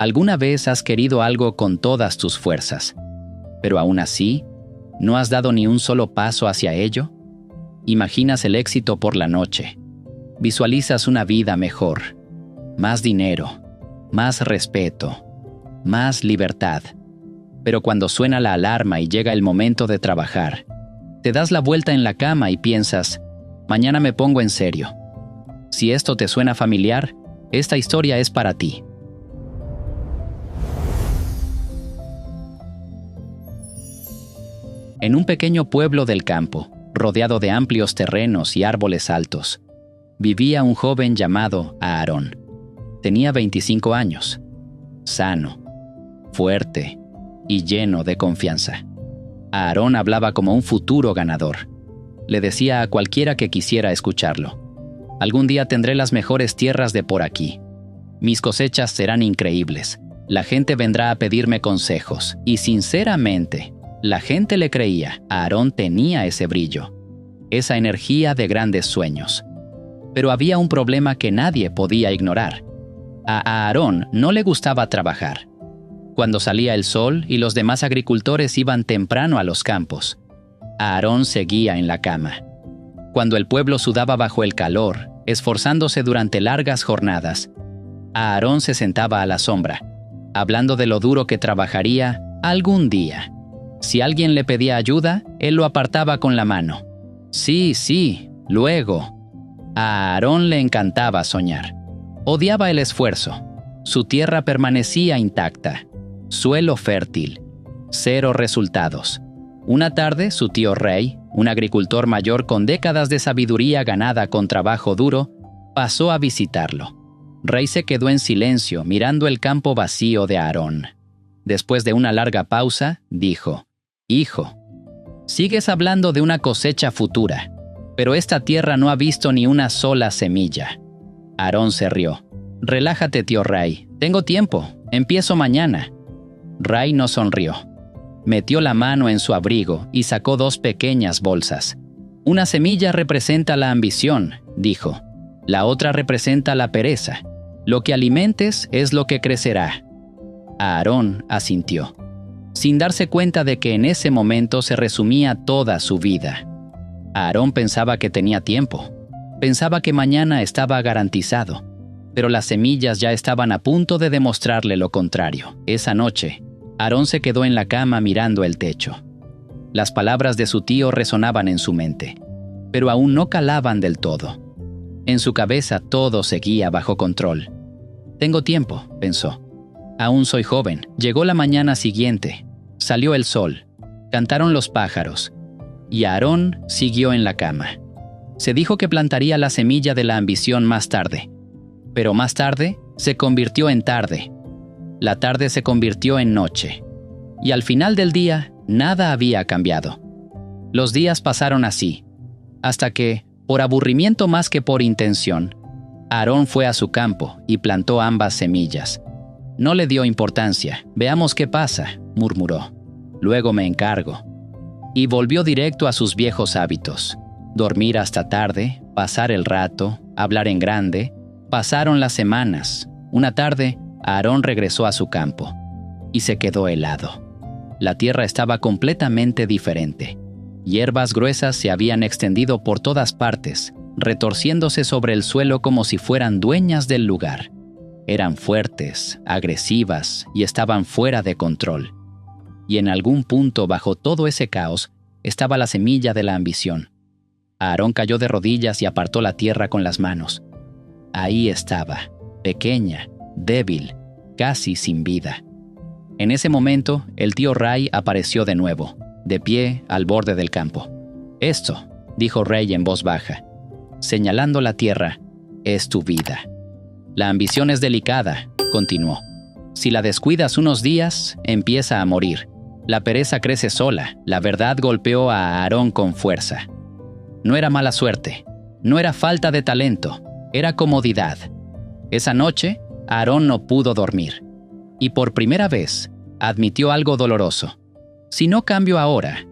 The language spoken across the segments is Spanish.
Alguna vez has querido algo con todas tus fuerzas, pero aún así, ¿no has dado ni un solo paso hacia ello? Imaginas el éxito por la noche. Visualizas una vida mejor, más dinero, más respeto, más libertad. Pero cuando suena la alarma y llega el momento de trabajar, te das la vuelta en la cama y piensas, mañana me pongo en serio. Si esto te suena familiar, esta historia es para ti. En un pequeño pueblo del campo, rodeado de amplios terrenos y árboles altos, vivía un joven llamado Aarón. Tenía 25 años, sano, fuerte y lleno de confianza. Aarón hablaba como un futuro ganador. Le decía a cualquiera que quisiera escucharlo: algún día tendré las mejores tierras de por aquí. Mis cosechas serán increíbles. La gente vendrá a pedirme consejos. Y sinceramente, la gente le creía. Aarón tenía ese brillo, esa energía de grandes sueños. Pero había un problema que nadie podía ignorar. A Aarón no le gustaba trabajar. Cuando salía el sol y los demás agricultores iban temprano a los campos, Aarón seguía en la cama. Cuando el pueblo sudaba bajo el calor, esforzándose durante largas jornadas, Aarón se sentaba a la sombra, hablando de lo duro que trabajaría algún día. Si alguien le pedía ayuda, él lo apartaba con la mano. Sí, luego. A Aarón le encantaba soñar. Odiaba el esfuerzo. Su tierra permanecía intacta. Suelo fértil. Cero resultados. Una tarde, su tío Rey, un agricultor mayor con décadas de sabiduría ganada con trabajo duro, pasó a visitarlo. Rey se quedó en silencio, mirando el campo vacío de Aarón. Después de una larga pausa, dijo: «Hijo, sigues hablando de una cosecha futura, pero esta tierra no ha visto ni una sola semilla». Aarón se rió. «Relájate, tío Rey. Tengo tiempo. Empiezo mañana». Rey no sonrió. Metió la mano en su abrigo y sacó 2 pequeñas bolsas. «Una semilla representa la ambición», dijo. «La otra representa la pereza. Lo que alimentes es lo que crecerá». Aarón asintió, sin darse cuenta de que en ese momento se resumía toda su vida. Aarón pensaba que tenía tiempo. Pensaba que mañana estaba garantizado. Pero las semillas ya estaban a punto de demostrarle lo contrario. Esa noche, Aarón se quedó en la cama mirando el techo. Las palabras de su tío resonaban en su mente, pero aún no calaban del todo. En su cabeza todo seguía bajo control. «Tengo tiempo», pensó. «Aún soy joven». Llegó la mañana siguiente. Salió el sol. Cantaron los pájaros. Y Aarón siguió en la cama. Se dijo que plantaría la semilla de la ambición más tarde. Pero más tarde se convirtió en tarde. La tarde se convirtió en noche. Y al final del día, nada había cambiado. Los días pasaron así, hasta que, por aburrimiento más que por intención, Aarón fue a su campo y plantó ambas semillas. No le dio importancia. «Veamos qué pasa», murmuró. «Luego me encargo». Y volvió directo a sus viejos hábitos. Dormir hasta tarde, pasar el rato, hablar en grande. Pasaron las semanas. Una tarde, Aarón regresó a su campo y se quedó helado. La tierra estaba completamente diferente. Hierbas gruesas se habían extendido por todas partes, retorciéndose sobre el suelo como si fueran dueñas del lugar. Eran fuertes, agresivas y estaban fuera de control. Y en algún punto bajo todo ese caos estaba la semilla de la ambición. Aarón cayó de rodillas y apartó la tierra con las manos. Ahí estaba, pequeña, débil, casi sin vida. En ese momento, el tío Ray apareció de nuevo, de pie al borde del campo. «Esto», dijo Ray en voz baja, señalando la tierra, «es tu vida». «La ambición es delicada», continuó. «Si la descuidas unos días, empieza a morir. La pereza crece sola». La verdad golpeó a Aarón con fuerza. No era mala suerte, no era falta de talento, era comodidad. Esa noche, Aarón no pudo dormir. Y por primera vez, admitió algo doloroso. «Si no cambio ahora,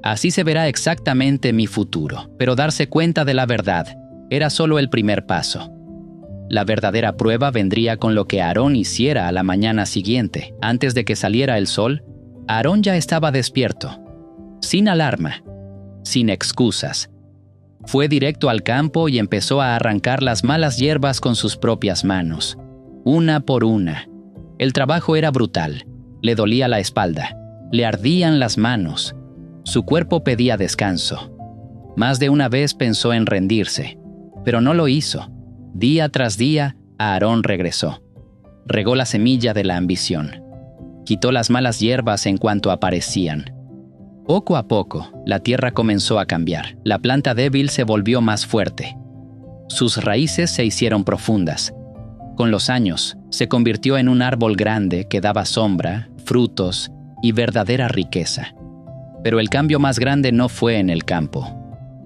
así se verá exactamente mi futuro». Pero darse cuenta de la verdad era solo el primer paso. La verdadera prueba vendría con lo que Aarón hiciera a la mañana siguiente. Antes de que saliera el sol, Aarón ya estaba despierto, sin alarma, sin excusas. Fue directo al campo y empezó a arrancar las malas hierbas con sus propias manos, una por una. El trabajo era brutal, le dolía la espalda, le ardían las manos, su cuerpo pedía descanso. Más de una vez pensó en rendirse, pero no lo hizo. Día tras día, Aarón regresó. Regó la semilla de la ambición. Quitó las malas hierbas en cuanto aparecían. Poco a poco, la tierra comenzó a cambiar. La planta débil se volvió más fuerte. Sus raíces se hicieron profundas. Con los años, se convirtió en un árbol grande que daba sombra, frutos y verdadera riqueza. Pero el cambio más grande no fue en el campo,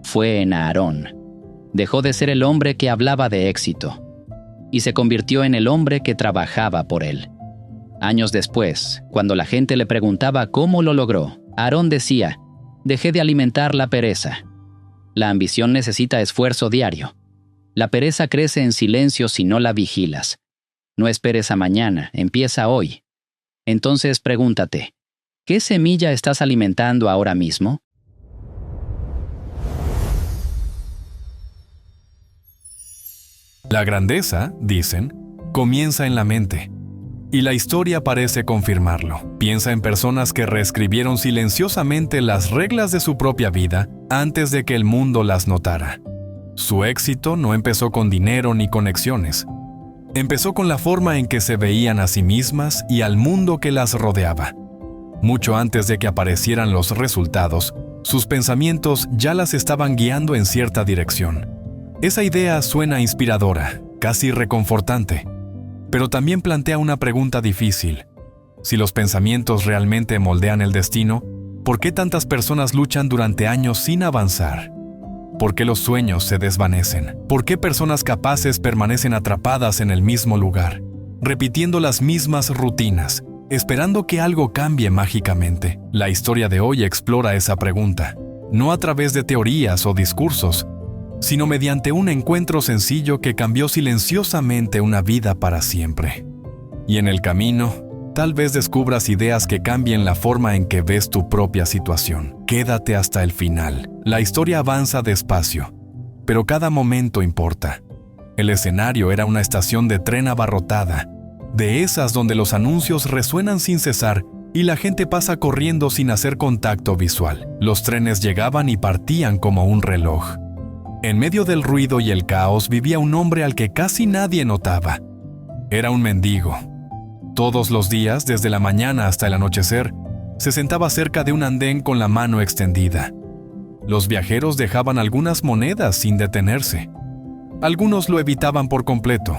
fue en Aarón. Dejó de ser el hombre que hablaba de éxito y se convirtió en el hombre que trabajaba por él. Años después, cuando la gente le preguntaba cómo lo logró, Aarón decía: dejé de alimentar la pereza. La ambición necesita esfuerzo diario. La pereza crece en silencio si no la vigilas. No esperes a mañana, empieza hoy. Entonces pregúntate, ¿qué semilla estás alimentando ahora mismo? La grandeza, dicen, comienza en la mente. Y la historia parece confirmarlo. Piensa en personas que reescribieron silenciosamente las reglas de su propia vida antes de que el mundo las notara. Su éxito no empezó con dinero ni conexiones. Empezó con la forma en que se veían a sí mismas y al mundo que las rodeaba. Mucho antes de que aparecieran los resultados, sus pensamientos ya las estaban guiando en cierta dirección. Esa idea suena inspiradora, casi reconfortante, pero también plantea una pregunta difícil. Si los pensamientos realmente moldean el destino, ¿por qué tantas personas luchan durante años sin avanzar? ¿Por qué los sueños se desvanecen? ¿Por qué personas capaces permanecen atrapadas en el mismo lugar, repitiendo las mismas rutinas, esperando que algo cambie mágicamente? La historia de hoy explora esa pregunta, no a través de teorías o discursos, sino mediante un encuentro sencillo que cambió silenciosamente una vida para siempre. Y en el camino, tal vez descubras ideas que cambien la forma en que ves tu propia situación. Quédate hasta el final. La historia avanza despacio, pero cada momento importa. El escenario era una estación de tren abarrotada, de esas donde los anuncios resuenan sin cesar y la gente pasa corriendo sin hacer contacto visual. Los trenes llegaban y partían como un reloj. En medio del ruido y el caos vivía un hombre al que casi nadie notaba. Era un mendigo. Todos los días, desde la mañana hasta el anochecer, se sentaba cerca de un andén con la mano extendida. Los viajeros dejaban algunas monedas sin detenerse. Algunos lo evitaban por completo.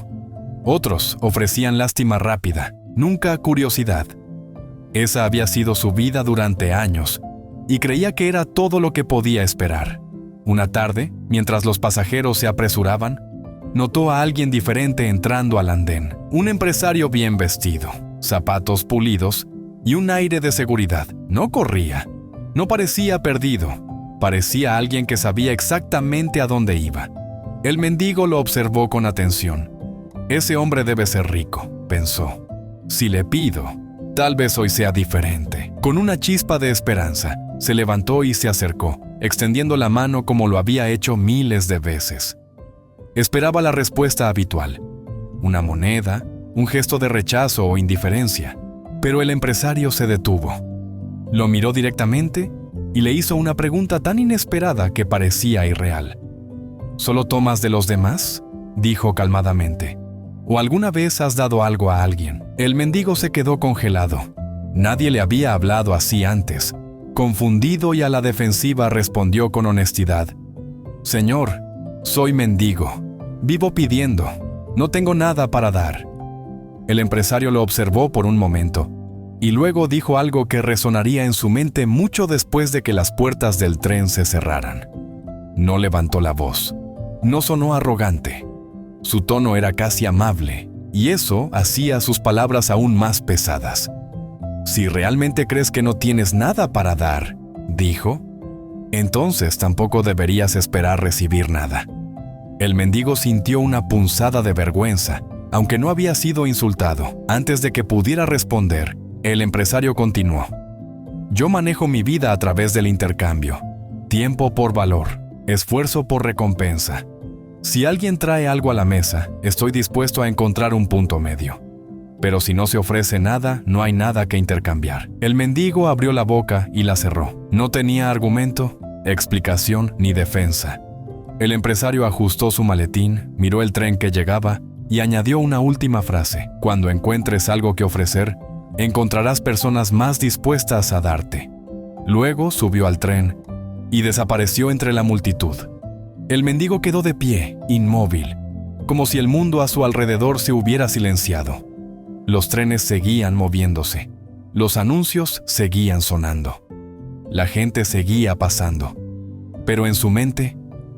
Otros ofrecían lástima rápida, nunca curiosidad. Esa había sido su vida durante años, y creía que era todo lo que podía esperar. Una tarde, mientras los pasajeros se apresuraban, notó a alguien diferente entrando al andén. Un empresario bien vestido, zapatos pulidos y un aire de seguridad. No corría, no parecía perdido, parecía alguien que sabía exactamente a dónde iba. El mendigo lo observó con atención. Ese hombre debe ser rico, pensó. Si le pido, tal vez hoy sea diferente. Con una chispa de esperanza, se levantó y se acercó, extendiendo la mano como lo había hecho miles de veces. Esperaba la respuesta habitual, una moneda, un gesto de rechazo o indiferencia, pero el empresario se detuvo. Lo miró directamente y le hizo una pregunta tan inesperada que parecía irreal. ¿Solo tomas de los demás?, dijo calmadamente. ¿O alguna vez has dado algo a alguien? El mendigo se quedó congelado. Nadie le había hablado así antes. Confundido y a la defensiva respondió con honestidad: «Señor, soy mendigo. Vivo pidiendo. No tengo nada para dar». El empresario lo observó por un momento, y luego dijo algo que resonaría en su mente mucho después de que las puertas del tren se cerraran. No levantó la voz. No sonó arrogante. Su tono era casi amable, y eso hacía sus palabras aún más pesadas. «Si realmente crees que no tienes nada para dar», dijo, «entonces tampoco deberías esperar recibir nada». El mendigo sintió una punzada de vergüenza, aunque no había sido insultado. Antes de que pudiera responder, el empresario continuó. Yo manejo mi vida a través del intercambio. Tiempo por valor, esfuerzo por recompensa. Si alguien trae algo a la mesa, estoy dispuesto a encontrar un punto medio. Pero si no se ofrece nada, no hay nada que intercambiar. El mendigo abrió la boca y la cerró. No tenía argumento, explicación ni defensa. El empresario ajustó su maletín, miró el tren que llegaba y añadió una última frase. Cuando encuentres algo que ofrecer, encontrarás personas más dispuestas a darte. Luego subió al tren y desapareció entre la multitud. El mendigo quedó de pie, inmóvil, como si el mundo a su alrededor se hubiera silenciado. Los trenes seguían moviéndose. Los anuncios seguían sonando. La gente seguía pasando. Pero en su mente,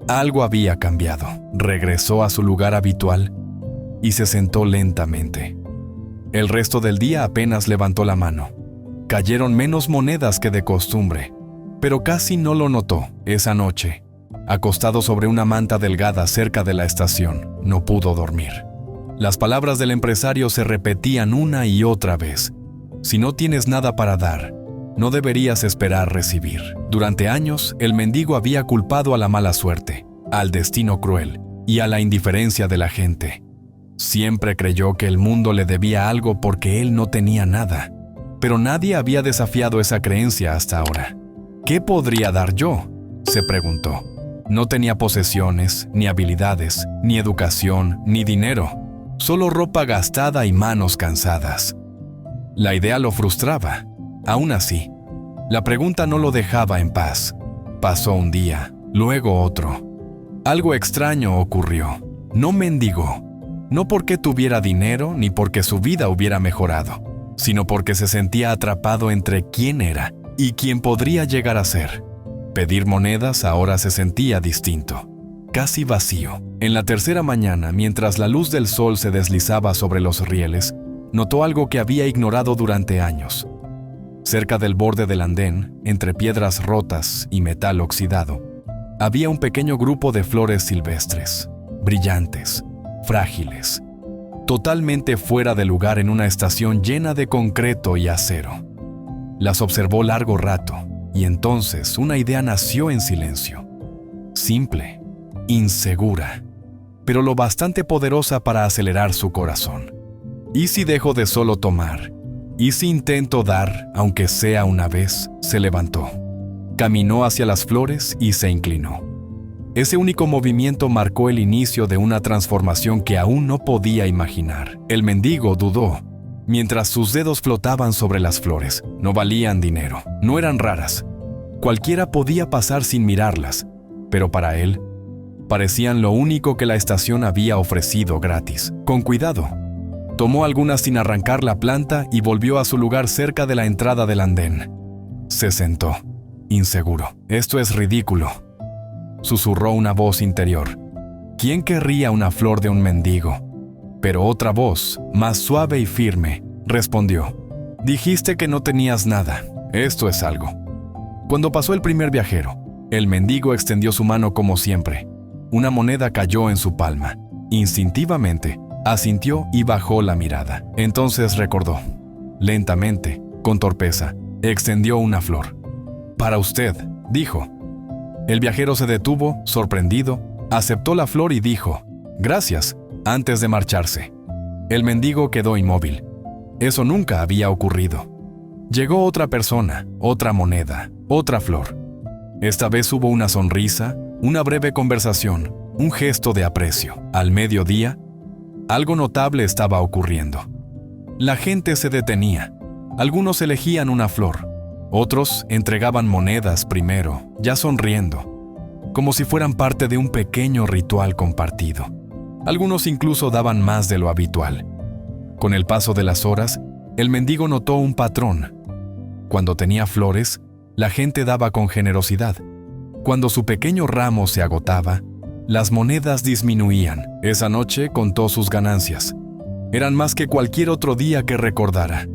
algo había cambiado. Regresó a su lugar habitual y se sentó lentamente. El resto del día apenas levantó la mano. Cayeron menos monedas que de costumbre, pero casi no lo notó. Esa noche, acostado sobre una manta delgada cerca de la estación, no pudo dormir. Las palabras del empresario se repetían una y otra vez. Si no tienes nada para dar, no deberías esperar recibir. Durante años, el mendigo había culpado a la mala suerte, al destino cruel y a la indiferencia de la gente. Siempre creyó que el mundo le debía algo porque él no tenía nada. Pero nadie había desafiado esa creencia hasta ahora. ¿Qué podría dar yo?, se preguntó. No tenía posesiones, ni habilidades, ni educación, ni dinero. Solo ropa gastada y manos cansadas. La idea lo frustraba. Aún así, la pregunta no lo dejaba en paz. Pasó un día, luego otro. Algo extraño ocurrió. No mendigó. No porque tuviera dinero ni porque su vida hubiera mejorado, sino porque se sentía atrapado entre quién era y quién podría llegar a ser. Pedir monedas ahora se sentía distinto, casi vacío. En la tercera mañana, mientras la luz del sol se deslizaba sobre los rieles, notó algo que había ignorado durante años. Cerca del borde del andén, entre piedras rotas y metal oxidado, había un pequeño grupo de flores silvestres, brillantes, frágiles, totalmente fuera de lugar en una estación llena de concreto y acero. Las observó largo rato, y entonces una idea nació en silencio. Simple, insegura, pero lo bastante poderosa para acelerar su corazón. ¿Y si dejo de solo tomar? ¿Y si intento dar, aunque sea una vez? Se levantó. Caminó hacia las flores y se inclinó. Ese único movimiento marcó el inicio de una transformación que aún no podía imaginar. El mendigo dudó, mientras sus dedos flotaban sobre las flores. No valían dinero, no eran raras. Cualquiera podía pasar sin mirarlas, pero para él, parecían lo único que la estación había ofrecido gratis. Con cuidado, tomó algunas sin arrancar la planta y volvió a su lugar cerca de la entrada del andén. Se sentó, inseguro. Esto es ridículo, susurró una voz interior. ¿Quién querría una flor de un mendigo? Pero otra voz, más suave y firme, respondió. Dijiste que no tenías nada. Esto es algo. Cuando pasó el primer viajero, el mendigo extendió su mano como siempre. Una moneda cayó en su palma. Instintivamente, asintió y bajó la mirada. Entonces recordó. Lentamente, con torpeza, extendió una flor. Para usted, dijo. El viajero se detuvo, sorprendido, aceptó la flor y dijo, «Gracias», antes de marcharse. El mendigo quedó inmóvil. Eso nunca había ocurrido. Llegó otra persona, otra moneda, otra flor. Esta vez hubo una sonrisa, una breve conversación, un gesto de aprecio. Al mediodía, algo notable estaba ocurriendo. La gente se detenía. Algunos elegían una flor. Otros entregaban monedas primero, ya sonriendo, como si fueran parte de un pequeño ritual compartido. Algunos incluso daban más de lo habitual. Con el paso de las horas, el mendigo notó un patrón. Cuando tenía flores, la gente daba con generosidad. Cuando su pequeño ramo se agotaba, las monedas disminuían. Esa noche contó sus ganancias. Eran más que cualquier otro día que recordara.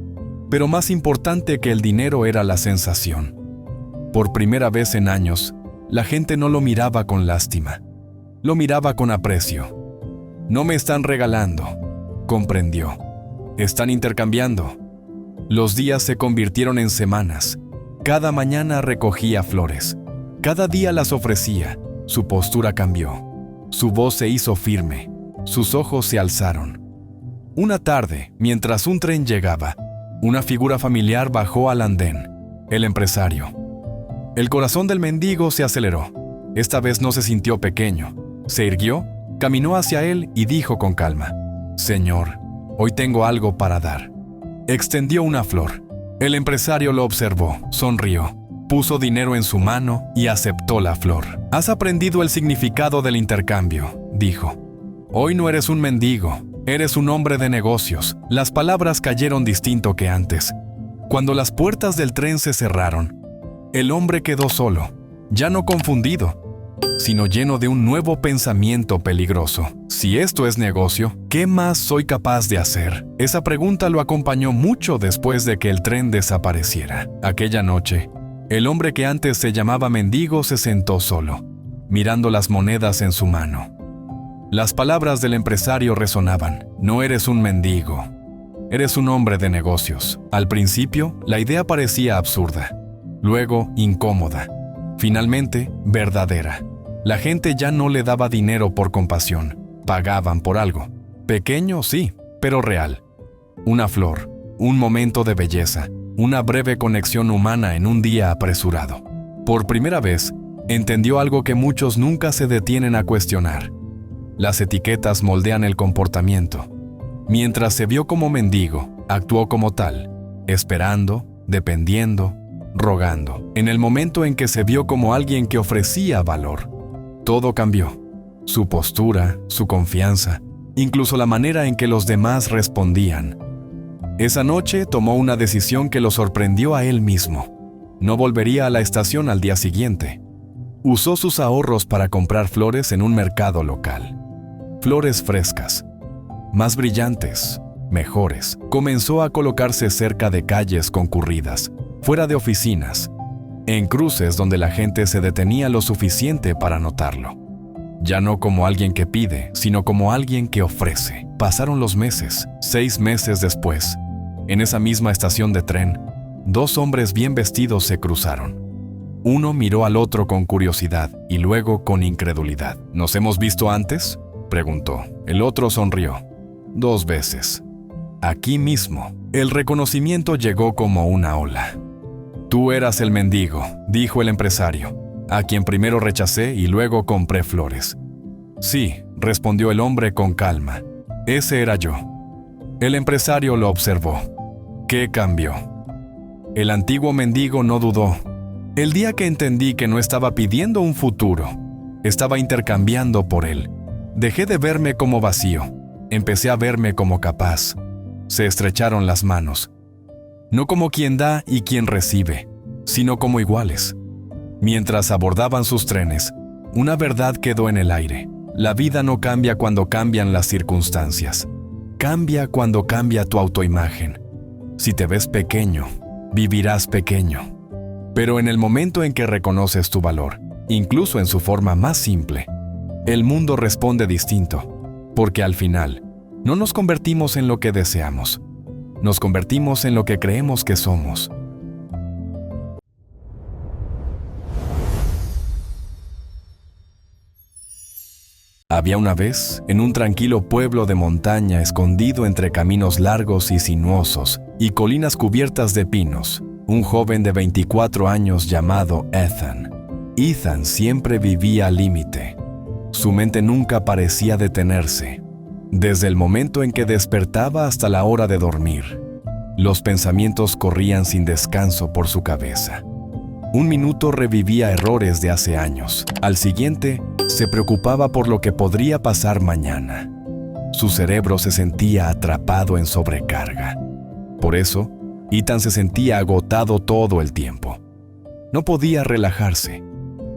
Pero más importante que el dinero era la sensación. Por primera vez en años, la gente no lo miraba con lástima. Lo miraba con aprecio. No me están regalando, comprendió. Están intercambiando. Los días se convirtieron en semanas. Cada mañana recogía flores. Cada día las ofrecía. Su postura cambió. Su voz se hizo firme. Sus ojos se alzaron. Una tarde, mientras un tren llegaba, una figura familiar bajó al andén. El empresario. El corazón del mendigo se aceleró. Esta vez no se sintió pequeño. Se irguió, caminó hacia él y dijo con calma: «Señor, hoy tengo algo para dar». Extendió una flor. El empresario lo observó, sonrió, puso dinero en su mano y aceptó la flor. «Has aprendido el significado del intercambio», dijo. «Hoy no eres un mendigo, eres un hombre de negocios». Las palabras cayeron distinto que antes. Cuando las puertas del tren se cerraron, el hombre quedó solo, ya no confundido, sino lleno de un nuevo pensamiento peligroso. Si esto es negocio, ¿qué más soy capaz de hacer? Esa pregunta lo acompañó mucho después de que el tren desapareciera. Aquella noche, el hombre que antes se llamaba mendigo se sentó solo, mirando las monedas en su mano. Las palabras del empresario resonaban: «No eres un mendigo, eres un hombre de negocios». Al principio, la idea parecía absurda, luego incómoda, finalmente verdadera. La gente ya no le daba dinero por compasión, pagaban por algo. Pequeño, sí, pero real. Una flor, un momento de belleza, una breve conexión humana en un día apresurado. Por primera vez, entendió algo que muchos nunca se detienen a cuestionar. Las etiquetas moldean el comportamiento. Mientras se vio como mendigo, actuó como tal, esperando, dependiendo, rogando. En el momento en que se vio como alguien que ofrecía valor, todo cambió. Su postura, su confianza, incluso la manera en que los demás respondían. Esa noche tomó una decisión que lo sorprendió a él mismo. No volvería a la estación al día siguiente. Usó sus ahorros para comprar flores en un mercado local. Flores frescas, más brillantes, mejores. Comenzó a colocarse cerca de calles concurridas, fuera de oficinas, en cruces donde la gente se detenía lo suficiente para notarlo. Ya no como alguien que pide, sino como alguien que ofrece. Pasaron los meses. 6 meses después, en esa misma estación de tren, 2 hombres bien vestidos se cruzaron. Uno miró al otro con curiosidad y luego con incredulidad. «¿Nos hemos visto antes?», preguntó. El otro sonrió. «2 veces. Aquí mismo». El reconocimiento llegó como una ola. «Tú eras el mendigo», dijo el empresario, «a quien primero rechacé y luego compré flores». «Sí», respondió el hombre con calma. «Ese era yo». El empresario lo observó. ¿Qué cambió? El antiguo mendigo no dudó. El día que entendí que no estaba pidiendo un futuro, estaba intercambiando por él. Dejé de verme como vacío. Empecé a verme como capaz. Se estrecharon las manos. No como quien da y quien recibe, sino como iguales. Mientras abordaban sus trenes, una verdad quedó en el aire. La vida no cambia cuando cambian las circunstancias. Cambia cuando cambia tu autoimagen. Si te ves pequeño, vivirás pequeño. Pero en el momento en que reconoces tu valor, incluso en su forma más simple, el mundo responde distinto, porque al final, no nos convertimos en lo que deseamos, nos convertimos en lo que creemos que somos. Había una vez, en un tranquilo pueblo de montaña escondido entre caminos largos y sinuosos y colinas cubiertas de pinos, un joven de 24 años llamado Ethan. Ethan siempre vivía al límite. Su mente nunca parecía detenerse. Desde el momento en que despertaba hasta la hora de dormir, los pensamientos corrían sin descanso por su cabeza. Un minuto revivía errores de hace años. Al siguiente, se preocupaba por lo que podría pasar mañana. Su cerebro se sentía atrapado en sobrecarga. Por eso, Ethan se sentía agotado todo el tiempo. No podía relajarse.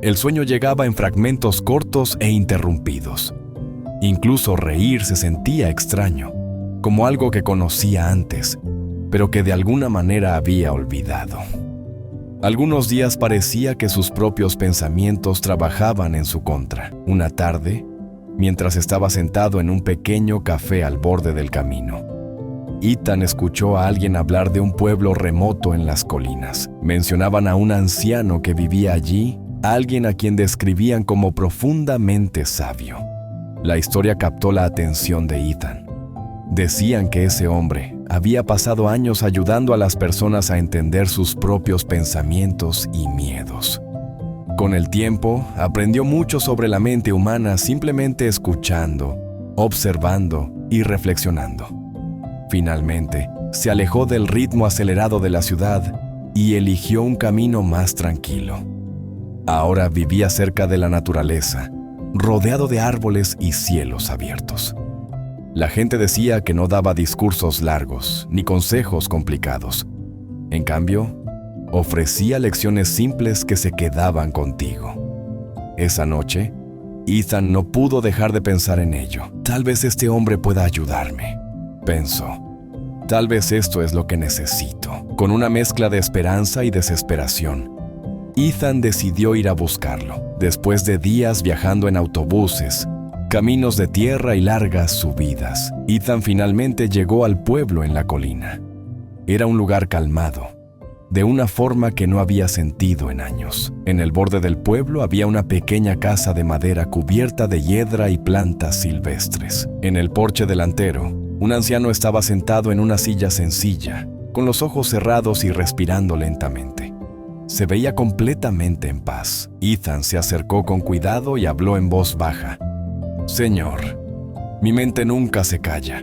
El sueño llegaba en fragmentos cortos e interrumpidos. Incluso reír se sentía extraño, como algo que conocía antes, pero que de alguna manera había olvidado. Algunos días parecía que sus propios pensamientos trabajaban en su contra. Una tarde, mientras estaba sentado en un pequeño café al borde del camino. Ethan escuchó a alguien hablar de un pueblo remoto en las colinas. Mencionaban a un anciano que vivía allí, alguien a quien describían como profundamente sabio. La historia captó la atención de Ethan. Decían que ese hombre había pasado años ayudando a las personas a entender sus propios pensamientos y miedos. Con el tiempo, aprendió mucho sobre la mente humana simplemente escuchando, observando y reflexionando. Finalmente, se alejó del ritmo acelerado de la ciudad y eligió un camino más tranquilo. Ahora vivía cerca de la naturaleza, rodeado de árboles y cielos abiertos. La gente decía que no daba discursos largos ni consejos complicados. En cambio, ofrecía lecciones simples que se quedaban contigo. Esa noche, Ethan no pudo dejar de pensar en ello. Tal vez este hombre pueda ayudarme, pensó. Tal vez esto es lo que necesito. Con una mezcla de esperanza y desesperación, Ethan decidió ir a buscarlo. Después de días viajando en autobuses, caminos de tierra y largas subidas, Ethan finalmente llegó al pueblo en la colina. Era un lugar calmado, de una forma que no había sentido en años. En el borde del pueblo había una pequeña casa de madera cubierta de hiedra y plantas silvestres. En el porche delantero, un anciano estaba sentado en una silla sencilla, con los ojos cerrados y respirando lentamente. Se veía completamente en paz. Ethan se acercó con cuidado y habló en voz baja. «Señor, mi mente nunca se calla.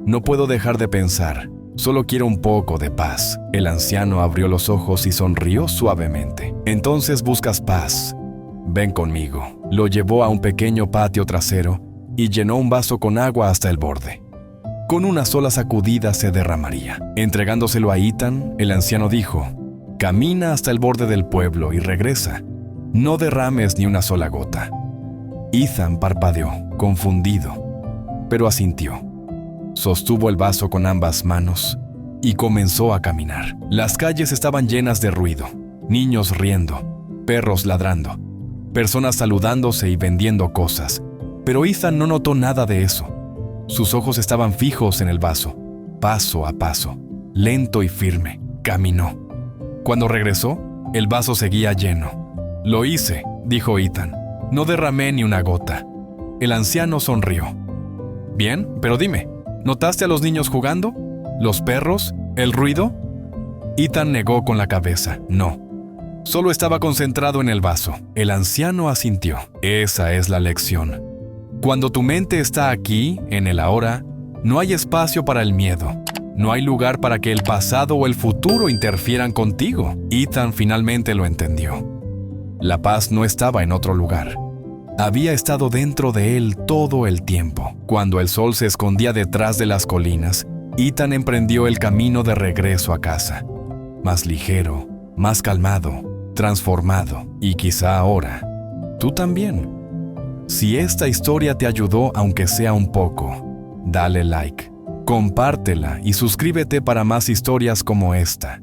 No puedo dejar de pensar. Solo quiero un poco de paz». El anciano abrió los ojos y sonrió suavemente. «Entonces buscas paz. Ven conmigo». Lo llevó a un pequeño patio trasero y llenó un vaso con agua hasta el borde. Con una sola sacudida se derramaría. Entregándoselo a Ethan, el anciano dijo: «Camina hasta el borde del pueblo y regresa. No derrames ni una sola gota». Ethan parpadeó, confundido, pero asintió. Sostuvo el vaso con ambas manos y comenzó a caminar. Las calles estaban llenas de ruido, niños riendo, perros ladrando, personas saludándose y vendiendo cosas. Pero Ethan no notó nada de eso. Sus ojos estaban fijos en el vaso. Paso a paso, lento y firme, caminó. Cuando regresó, el vaso seguía lleno. «Lo hice», dijo Ethan. «No derramé ni una gota». El anciano sonrió. «Bien, pero dime, ¿notaste a los niños jugando? ¿Los perros? ¿El ruido?» Ethan negó con la cabeza. «No. Solo estaba concentrado en el vaso». El anciano asintió. «Esa es la lección. Cuando tu mente está aquí, en el ahora, no hay espacio para el miedo. No hay lugar para que el pasado o el futuro interfieran contigo». Ethan finalmente lo entendió. La paz no estaba en otro lugar. Había estado dentro de él todo el tiempo. Cuando el sol se escondía detrás de las colinas, Ethan emprendió el camino de regreso a casa. Más ligero, más calmado, transformado. Y quizá ahora, tú también. Si esta historia te ayudó aunque sea un poco, dale like, compártela y suscríbete para más historias como esta.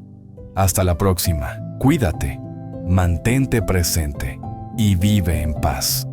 Hasta la próxima. Cuídate, mantente presente y vive en paz.